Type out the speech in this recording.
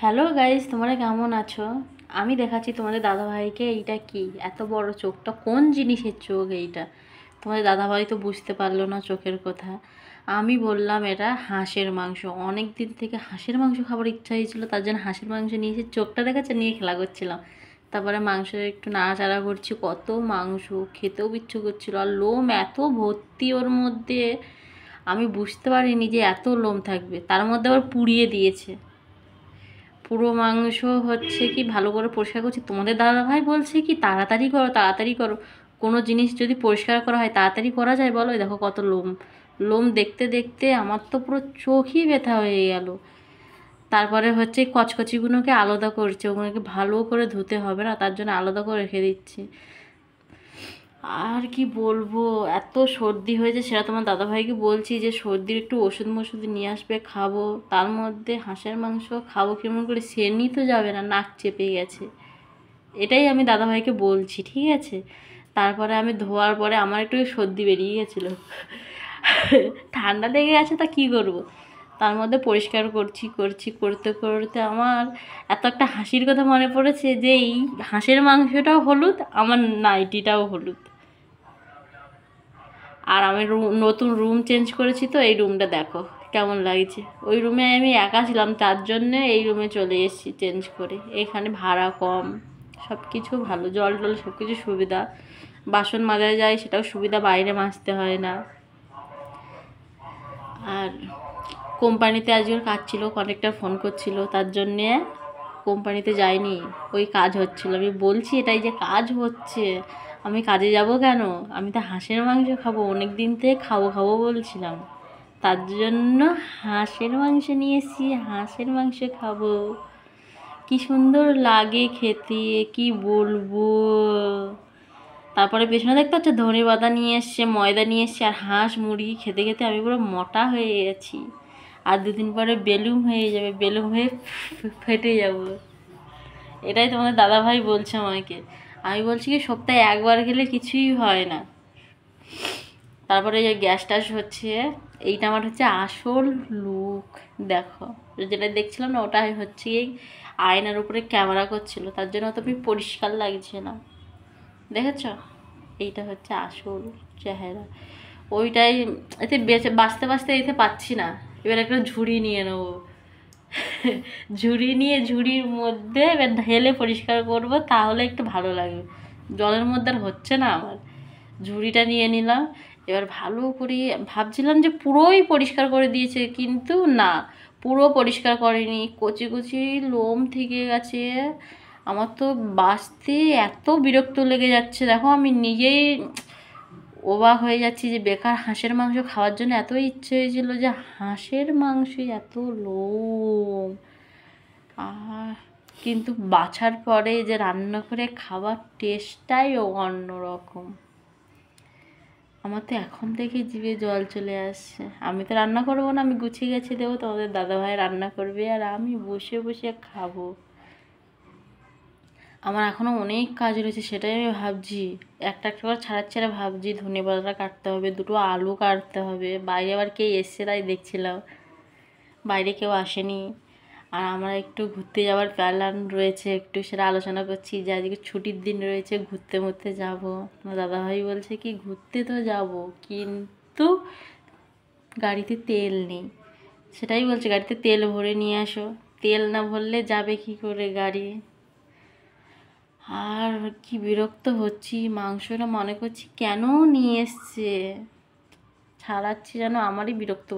Hello guys, তোমরা কেমন আছো? আমি দেখাচ্ছি তোমাদের দাদাভাইকে। এইটা কি এত বড় চোখটা, কোন জিনিসের চোখ এইটা? তোমাদের দাদাভাই তো বুঝতে পারলো না চোখের কথা। আমি বললাম এটা হাঁসের মাংস। অনেক দিন থেকে হাঁসের মাংস খাবার ইচ্ছা হয়েছিল, তার জন্য হাঁসের মাংস নিয়ে এসে চোখটা দেখাচ্ছে, নিয়ে খেলা করছিলাম। তারপরে মাংসের একটু নাড়াচাড়া করছি, কত মাংস খেতেও ইচ্ছে করছিল, আর লোম এত ভর্তি ওর মধ্যে। আমি বুঝতে পারিনি যে এত লোম থাকবে, তার মধ্যে আবার পুড়িয়ে দিয়েছে। পুরো মাংস হচ্ছে কি ভালো করে পরিষ্কার করছি, তোমাদের দাদাভাই বলছে কি তাড়াতাড়ি করো তাড়াতাড়ি করো। কোনো জিনিস যদি পরিষ্কার করা হয় তাড়াতাড়ি করা যায় বলো? দেখো কত লোম। লোম দেখতে দেখতে আমার তো পুরো চোখই ব্যথা হয়ে গেল। তারপরে হচ্ছে কচকচিগুলোকে আলাদা করছে, ওগুলোকে ভালো করে ধুতে হবে না, তার জন্য আলাদা করে রেখে দিচ্ছি। আর কি বলবো, এত সর্দি হয়েছে, সেটা তোমার দাদাভাইকে বলছি যে সর্দির একটু ওষুধ মষুধ নিয়ে আসবে, খাবো। তার মধ্যে হাঁসের মাংস খাবো কেমন করে, সেনি তো যাবে না, নাক চেপে গেছে। এটাই আমি দাদাভাইকে বলছি, ঠিক আছে? তারপরে আমি ধোয়ার পরে আমার একটু সর্দি বেরিয়ে গেছিলো, ঠান্ডা লেগে গেছে, তা কী করবো। তার মধ্যে পরিষ্কার করছি করছি করতে করতে আমার এত একটা হাসির কথা মনে পড়েছে যে এই হাঁসের মাংসটাও হলুদ, আমার নাইটিটাও হলুদ। আর আমি নতুন রুম চেঞ্জ করেছি, তো এই রুমটা দেখো কেমন লাগছে। ওই রুমে আমি একা ছিলাম, তার জন্যে এই রুমে চলে এসেছি চেঞ্জ করে। এখানে ভাড়া কম, সব কিছু ভালো, জল টল সব কিছু সুবিধা। বাসন মাজা যায়, সেটাও সুবিধা, বাইরে মাজতে হয় না। আর কোম্পানিতে আজকে কাজ ছিল, কন্ট্রাক্টর ফোন করছিল, তার জন্যে কোম্পানিতে যাইনি। ওই কাজ হচ্ছিল, আমি বলছি এটাই যে কাজ হচ্ছে, আমি কাজে যাব কেন? আমি তো হাঁসের মাংস খাবো, অনেক দিন থেকে খাবো খাবো বলছিলাম, তার জন্য হাঁসের মাংস নিয়ে এসেছি, হাঁসের মাংস খাবো। কি সুন্দর লাগে খেতে, কি বলবো। তারপরে পেছনে দেখতে পাচ্ছ ধনে পাতা নিয়ে এসছে, ময়দা নিয়ে এসছে, আর হাঁস মুরগি খেতে খেতে আমি পুরো মোটা হয়ে গেছি। আর দুদিন পরে বেলুন হয়ে যাবে, বেলুন হয়ে ফেটে যাব। এটাই তোমাদের দাদাভাই বলছে আমাকে। আমি বলছি কি সপ্তাহে একবার গেলে কিছুই হয় না। তারপরে যে গ্যাস ট্যাস হচ্ছে, এইটা আমার হচ্ছে আসল লুক। দেখো, যেটা দেখছিলাম না, ওটাই হচ্ছে এই আয়নার উপরে ক্যামেরা করছিল, তার জন্য অত পরিষ্কার লাগছে না, দেখেছ? এইটা হচ্ছে আসল চেহারা। ওইটাই, এতে বেঁচে বাঁচতে বাঁচতে এতে পাচ্ছি না। এবার একটা ঝুড়ি নিয়ে নেবো, ঝুড়ি নিয়ে ঝুড়ির মধ্যে এবার ঢেলে পরিষ্কার করব, তাহলে একটু ভালো লাগবে। জলের মধ্যে আর হচ্ছে না আমার। ঝুড়িটা নিয়ে নিলাম, এবার ভালো করে ভাবছিলাম যে পুরোই পরিষ্কার করে দিয়েছে, কিন্তু না, পুরো পরিষ্কার করেনি, কচি কচি লোম থেকে গেছে। আমার তো বাঁচতে এত বিরক্ত লেগে যাচ্ছে, দেখো আমি নিজেই অবাক হয়ে যাচ্ছি যে বেকার হাঁসের মাংস খাওয়ার জন্য এত ইচ্ছে হয়েছিল, যে হাঁসের মাংসে এত লোম। আর কিন্তু বাছার পরে যে রান্না করে খাবার টেস্টটাই অন্যরকম। আমার তো এখন থেকে জিভে জল চলে আসছে। আমি তো রান্না করবো না, আমি গুছিয়ে গেছি দেবো, তোমাদের দাদাভাই রান্না করবে, আর আমি বসে বসে খাবো। আমার এখনও অনেক কাজ রয়েছে, সেটাই আমি ভাবছি। একটা একটা করে ছাড়াচ্ছি, আর ভাবছি ধনেপাতা কাটতে হবে, দুটো আলু কাটতে হবে। বাইরে আবার কে এসছে তাই দেখছিলাম, বাইরে কেউ আসেনি। আর আমরা একটু ঘুরতে যাওয়ার প্ল্যান রয়েছে, একটু সেটা আলোচনা করছি যে আজকে ছুটির দিন রয়েছে, ঘুরতে ঘুরতে যাবো। আমার দাদাভাই বলছে কি ঘুরতে তো যাব, কিন্তু গাড়িতে তেল নেই। সেটাই বলছে গাড়িতে তেল ভরে নিয়ে আসো, তেল না ভরলে যাবে কি করে গাড়ি। আর কি বিরক্ত হচ্ছি, মাংসটা মনে করছি কেন নিয়ে এসছে, ছাড়াচ্ছি যেন আমারই বিরক্ত